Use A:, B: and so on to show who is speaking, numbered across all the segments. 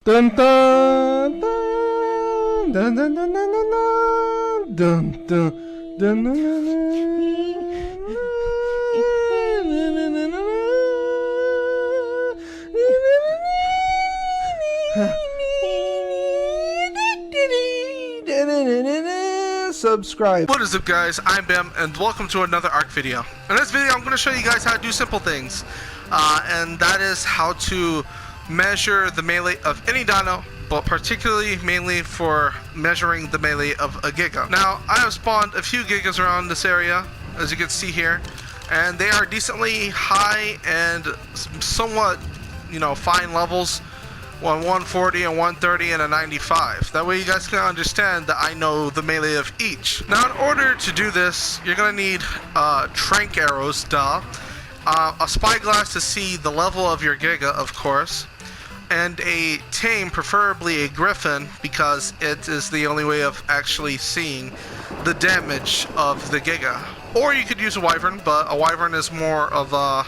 A: Dun dun dun dun dun dun dun dun dun dun dun. Subscribe.
B: What is up, guys? I'm Bam and welcome to another ARC video. In this video I'm going to show you guys how to do simple things, and that is how to measure the melee of any dino, but particularly mainly for measuring the melee of a giga. Now I have spawned a few gigas around this area, as you can see here, and they are decently high and somewhat, fine levels. 140 and 130 and a 95. That way you guys can understand that I know the melee of each. Now in order to do this, you're gonna need trank arrows, a spyglass to see the level of your giga, of course, and a tame, preferably a griffin, because it is the only way of actually seeing the damage of the giga. Or you could use a wyvern, but a wyvern is more of a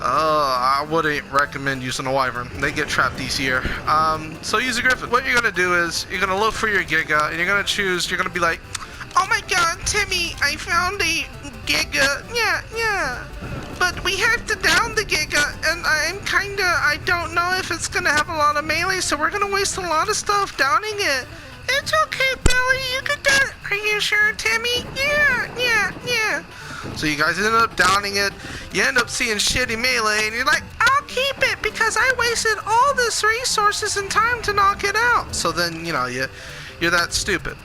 B: I wouldn't recommend using a wyvern. They get trapped easier. So use a griffin. What you're gonna do is you're gonna look for your giga and you're gonna choose. You're gonna be like, "Oh my God, Timmy, I found a giga. Yeah. But we have to down the giga, and I don't know if it's gonna have a lot of melee, so we're gonna waste a lot of stuff downing it." It's okay, Billy. You can do it. Are you sure, Timmy? Yeah. So you guys end up downing it. You end up seeing shitty melee, and you're like, "I'll keep it because I wasted all this resources and time to knock it out." So then, you're that stupid.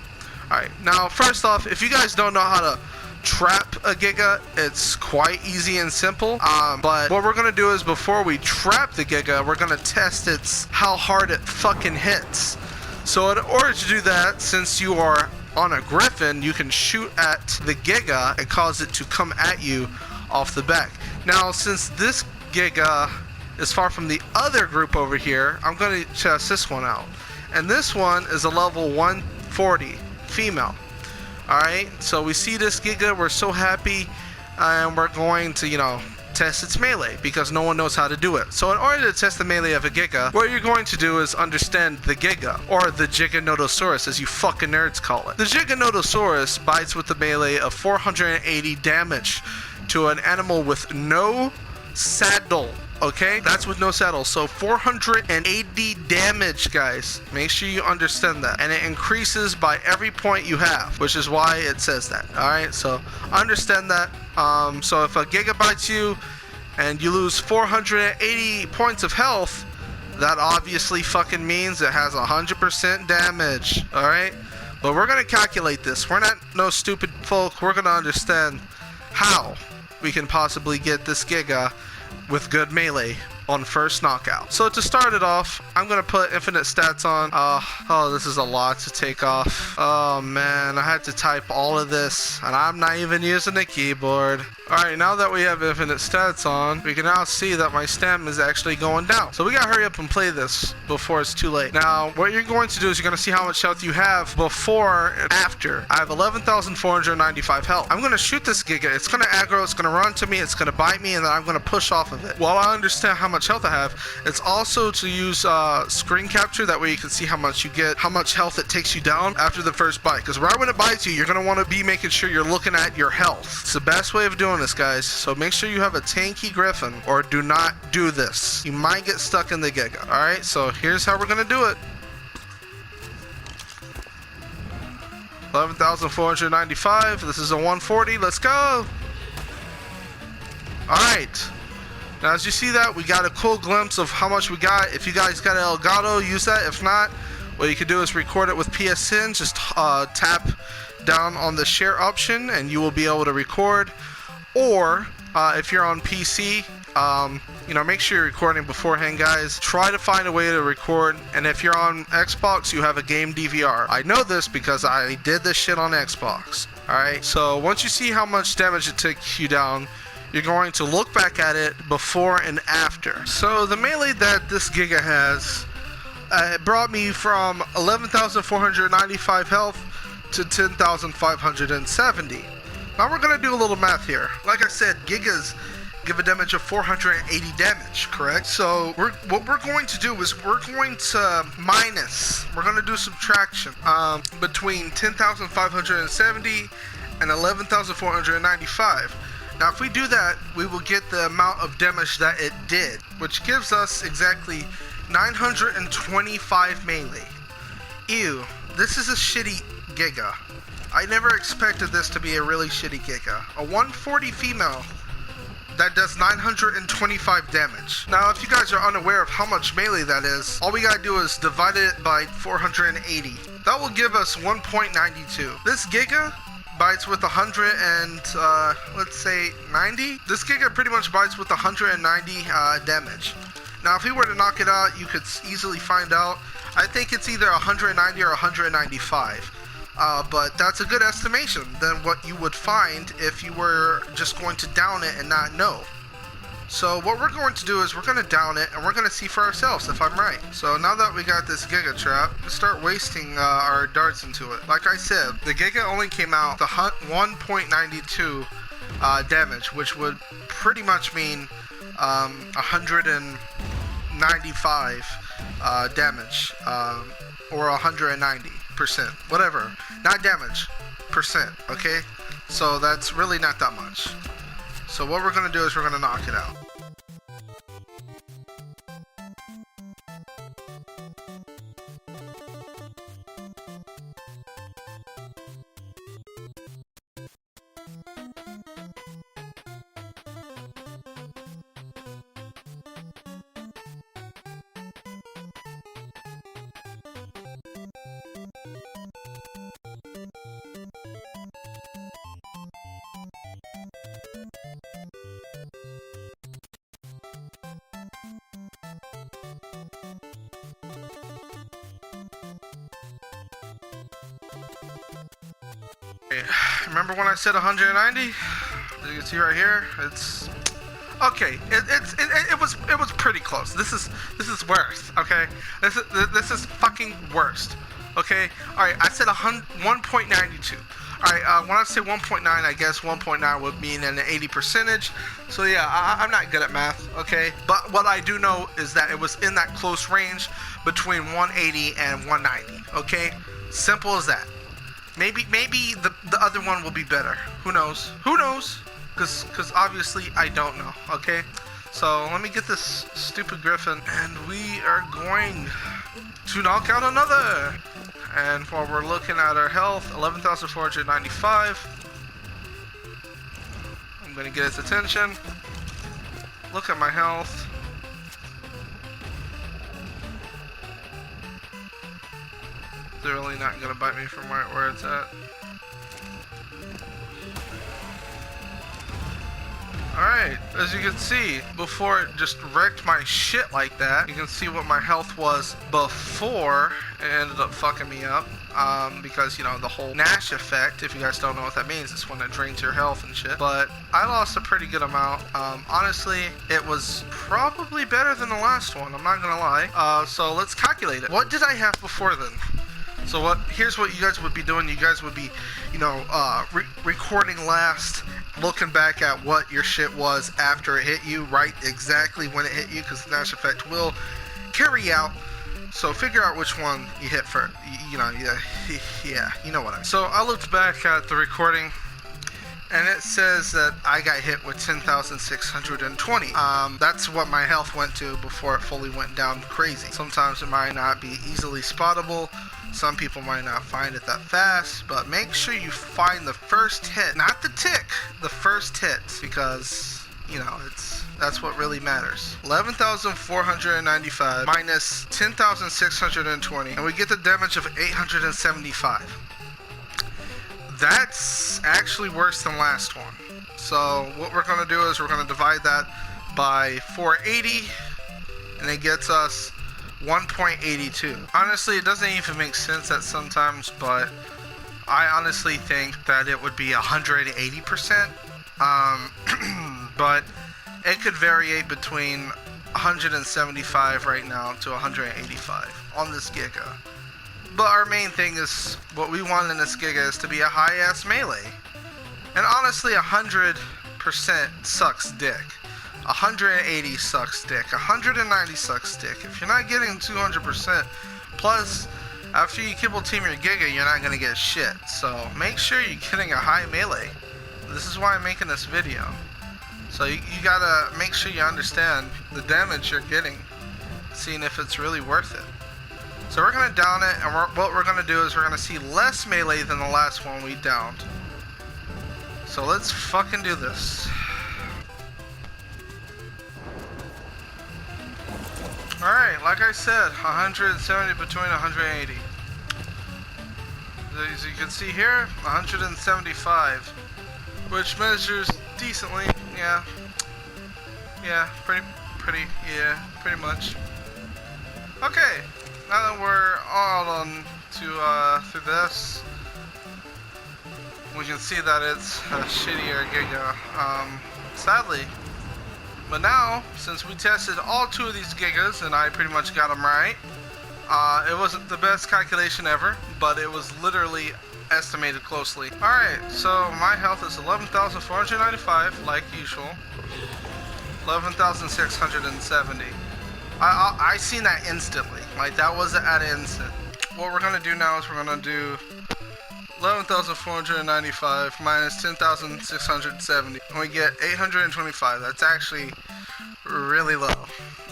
B: Alright, now first off, if you guys don't know how to trap a giga, it's quite easy and simple. But what we're gonna do is before we trap the giga, we're gonna test how hard it fucking hits. So in order to do that, since you are on a griffin, you can shoot at the giga and cause it to come at you off the back. Now, since this giga is far from the other group over here, I'm going to test this one out. And this one is a level 140 female. Alright, so we see this giga, we're so happy, and we're going to, test its melee because no one knows how to do it. So in order to test the melee of a giga, what you're going to do is understand the giga, or the Giganotosaurus as you fucking nerds call it. The Giganotosaurus bites with the melee of 480 damage to an animal with no saddle. Okay, that's with no saddle. So 480 damage, guys. Make sure you understand that. And it increases by every point you have, which is why it says that. Alright, so understand that. So if a giga bites you and you lose 480 points of health, that obviously fucking means it has 100% damage. Alright? But we're gonna calculate this. We're not no stupid folk. We're gonna understand how we can possibly get this giga with good melee on first knockout. So to start it off, I'm gonna put infinite stats on. Oh, this is a lot to take off. Oh man, I had to type all of this, and I'm not even using the keyboard. Alright, now that we have infinite stats on, we can now see that my stamina is actually going down. So we gotta hurry up and play this before it's too late. Now, what you're going to do is you're gonna see how much health you have before and after. I have 11,495 health. I'm gonna shoot this giga. It's gonna aggro, it's gonna run to me, it's gonna bite me, and then I'm gonna push off of it. While I understand how much health I have, it's also to use screen capture. That way you can see how much you get, how much health it takes you down after the first bite. Because right when it bites you, you're gonna want to be making sure you're looking at your health. It's the best way of doing this, guys. So make sure you have a tanky griffin, or do not do this. You might get stuck in the giga. Alright, so here's how we're gonna do it. 11,495. This is a 140. Let's go. Alright. Now as you see that, we got a cool glimpse of how much we got. If you guys got Elgato, use that. If not, what you can do is record it with PSN. Just tap down on the share option and you will be able to record. Or if you're on PC, make sure you're recording beforehand, guys. Try to find a way to record. And if you're on Xbox, you have a game DVR. I know this because I did this shit on Xbox. Alright, so once you see how much damage it took you down, you're going to look back at it before and after. So the melee that this giga has, it brought me from 11,495 health to 10,570. Now we're gonna do a little math here. Like I said, gigas give a damage of 480 damage, correct? So what we're going to do is we're going to do subtraction between 10,570 and 11,495. Now if we do that, we will get the amount of damage that it did, which gives us exactly 925 melee. Ew, this is a shitty Giga. I never expected this to be a really shitty Giga. A 140 female that does 925 damage. Now if you guys are unaware of how much melee that is, all we gotta do is divide it by 480. That will give us 1.92. This Giga bites with 100 and let's say 90. This Giga pretty much bites with 190 damage. Now if we were to knock it out, you could easily find out. I think it's either 190 or 195. But that's a good estimation than what you would find if you were just going to down it and not know. So what we're going to do is we're going to down it and we're going to see for ourselves if I'm right. So now that we got this Giga trap, let's start wasting our darts into it. Like I said, the Giga only came out the 1.92 damage, which would pretty much mean 195 damage, or 190%, whatever. Not damage, percent, okay? So that's really not that much. So what we're gonna do is we're gonna knock it out. Remember when I said 190? As you can see right here, it's okay. It was pretty close. This is worst. Okay, this is fucking worst. Okay, all right. I said 1.92. All right. When I say 1.9, I guess 1.9 would mean an 80%. So yeah, I'm not good at math. Okay, but what I do know is that it was in that close range between 180 and 190. Okay, simple as that. Maybe the other one will be better. Who knows? Who knows? Because obviously I don't know. Okay, so let me get this stupid griffin, and we are going to knock out another. And while we're looking at our health, 11,495. I'm gonna get its attention. Look at my health. They're really not gonna bite me from where it's at. Alright, as you can see, before it just wrecked my shit like that, you can see what my health was before it ended up fucking me up. Because, you know, the whole Nash effect, if you guys don't know what that means, it's when it drains your health and shit. But I lost a pretty good amount. Honestly, it was probably better than the last one, I'm not gonna lie. So let's calculate it. What did I have before then? So here's what you guys would be doing. You guys would be, you know, recording last, looking back at what your shit was after it hit you, right exactly when it hit you, because the Nash effect will carry out. So figure out which one you hit first. You know, yeah, you know what I mean. So I looked back at the recording, and it says that I got hit with 10,620. That's what my health went to before it fully went down crazy. Sometimes it might not be easily spottable. Some people might not find it that fast, but make sure you find the first hit, not the tick, the first hit, because, you know, that's what really matters. 11,495 minus 10,620, and we get the damage of 875. That's actually worse than last one. So what we're gonna do is we're gonna divide that by 480, and it gets us 1.82. Honestly, it doesn't even make sense at sometimes, but I honestly think that it would be 180%. But it could vary between 175 right now to 185 on this Giga. But our main thing is, what we want in this Giga is to be a high-ass melee. And honestly, 100% sucks dick. 180 suck stick, 190 suck stick. If you're not getting 200%, plus after you kibble team your Giga, you're not gonna get shit. So make sure you're getting a high melee. This is why I'm making this video. So you gotta make sure you understand the damage you're getting, seeing if it's really worth it. So we're gonna down it, and what we're gonna do is we're gonna see less melee than the last one we downed. So let's fucking do this. Alright, like I said, 170 between 180. As you can see here, 175, which measures decently. Yeah, pretty much. Okay, now that we're all on to through this, we can see that it's a shittier Giga, sadly. But now, since we tested all 2 of these Gigas and I pretty much got them right, it wasn't the best calculation ever, but it was literally estimated closely. Alright, so my health is 11,495, like usual. 11,670. I seen that instantly. Like, that was at an instant. What we're gonna do now is we're gonna do 11,495 minus 10,670, and we get 825. That's actually really low.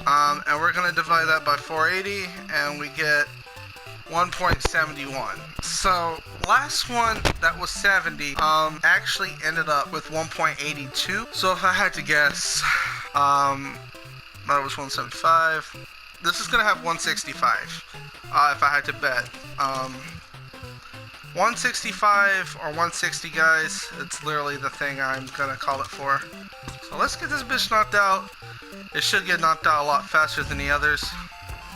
B: And we're gonna divide that by 480, and we get 1.71. So last one that was 70 actually ended up with 1.82. So if I had to guess, that was 175. This is gonna have 165. If I had to bet, 165 or 160, guys. It's literally the thing I'm gonna call it for. So let's get this bitch knocked out. It should get knocked out a lot faster than the others.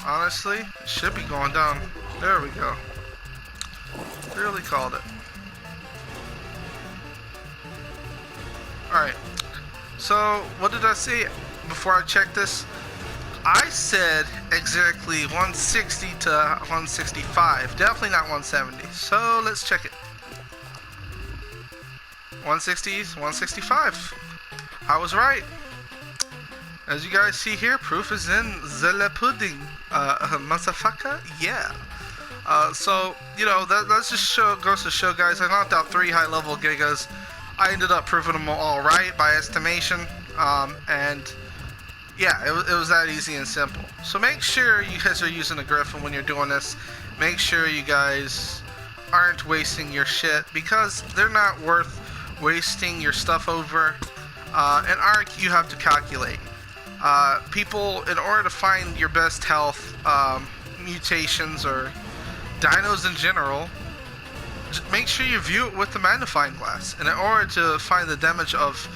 B: Honestly, it should be going down. There we go. Really called it. Alright. So, what did I say before I checked this? I said exactly 160 to 165. Definitely not 170. So, let's check it. 160s, 165. I was right. As you guys see here, proof is in the pudding. Motherfucker? Yeah. So, you know, that's just goes to show, guys, I knocked out 3 high-level Gigas. I ended up proving them all right by estimation. And yeah, it was that easy and simple. So make sure you guys are using a Griffin when you're doing this. Make sure you guys aren't wasting your shit, because they're not worth wasting your stuff over. In Ark, you have to calculate. People, in order to find your best health, mutations, or dinos in general, make sure you view it with the magnifying glass. And in order to find the damage of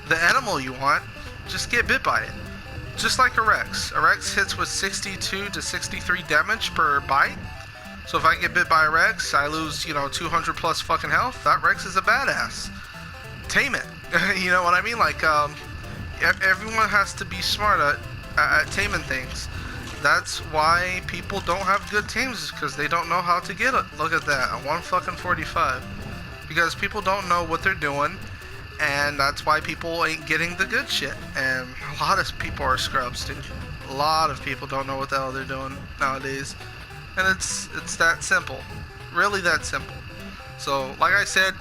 B: the animal you want, just get bit by it. Just like a Rex. A Rex hits with 62 to 63 damage per bite. So if I get bit by a Rex, I lose, 200 plus fucking health. That Rex is a badass. Tame it. You know what I mean? Like, everyone has to be smart at taming things. That's why people don't have good teams, because they don't know how to get it. Look at that, 145. Because people don't know what they're doing, and that's why people ain't getting the good shit. And a lot of people are scrubs, dude. A lot of people don't know what the hell they're doing nowadays. And it's that simple. Really that simple. So, like I said,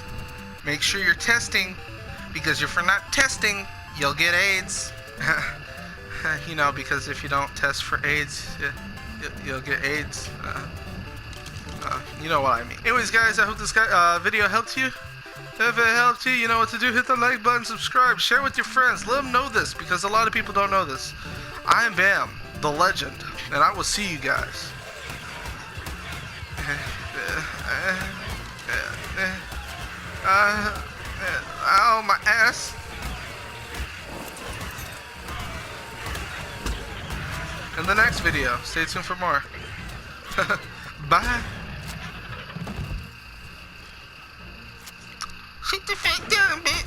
B: make sure you're testing, because if you're not testing, you'll get AIDS. Because if you don't test for AIDS, you'll get AIDS. You know what I mean. Anyways, guys, I hope this video helped you. If it helped you, you know what to do. Hit the like button, subscribe, share with your friends. Let them know this, because a lot of people don't know this. I am Bam, the legend, and I will see you guys. Ow, my ass. In the next video. Stay tuned for more. Bye. Shit the fuck down, bitch.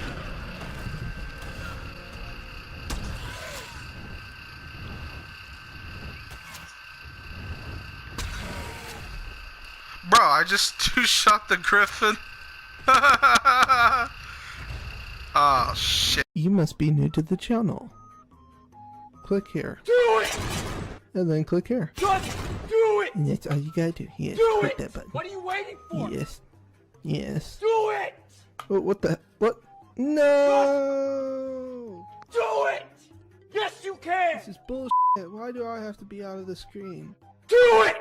B: Bro, I just two-shot the Griffin. Oh, shit.
A: You must be new to the channel. click here.
C: Do it!
A: And then click here.
C: Just do it!
A: And that's all you gotta do. Yes,
C: Do
A: click
C: it!
A: that button.
C: What are you waiting for?
A: Yes. Yes.
C: Do it!
A: Oh, what the? What? No!
C: Do it! Yes, you can!
A: This is bullshit. Why do I have to be out of the screen?
C: Do it!